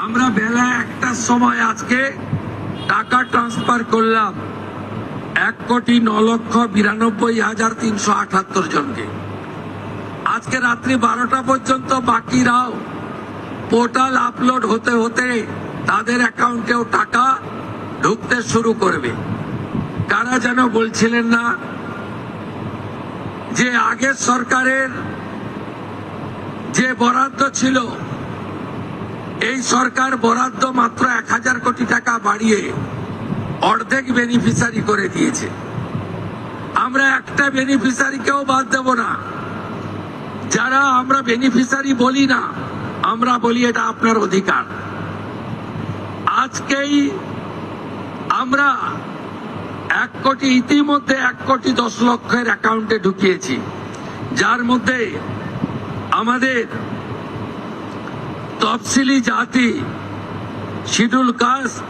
আমরা বেলা 1টার সময় আজকে টাকা ট্রান্সফার করলাম 1,09,92,378 জনকে। আজকে রাত্রি 12টা পর্যন্ত বাকিরাও পোর্টাল আপলোড হতে হতে তাদের অ্যাকাউন্টেও টাকা ঢুকতে শুরু করবে। কারা যেন বলছিলেন না যে আগের সরকারের যে বরাদ্দ ছিল, এই সরকার বরাদ্দ মাত্র 1000 কোটি টাকা বাড়িয়ে অর্ধেক বেনিফিশিয়ারি করে দিয়েছে। আমরা একটা বেনিফিশিয়ারিকেও বাদ দেব না। যারা আমরা বেনিফিশিয়ারি বলি না, আমরা বলি এটা আপনার অধিকার। আজকেই আমরা 1 কোটি ইতিমধ্যে 1,10,00,000 অ্যাকাউন্টে ঢুকিয়েছি, যার মধ্যে আমাদের তফসিলি জাতি, শিডিউল কাস্ট,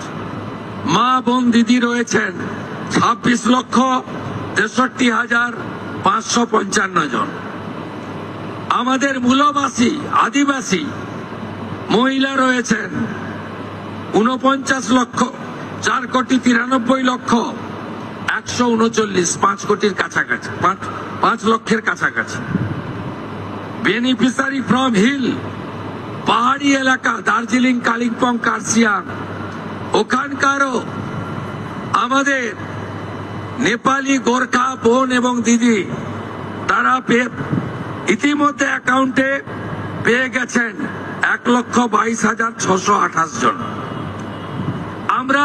মা বোন দিদি রয়েছেন 26,63,555 জন। আমাদের মূলবাসী আদিবাসী মহিলা রয়েছেন 49,04,93,139,139, 5 কোটির কাছাকাছি, 5 লক্ষের কাছাকাছি। বেনিফিশিয়ারি ফ্রম হিল, পাহাড়ি এলাকা, দার্জিলিং, কালিম্পং, কার্শিয়াং, ওখানকারও আমাদের নেপালি গোর্খা বোন এবং দিদি, তারা ইতিমধ্যে অ্যাকাউন্টে পেয়ে গেছেন 1,22,628 জন। আমরা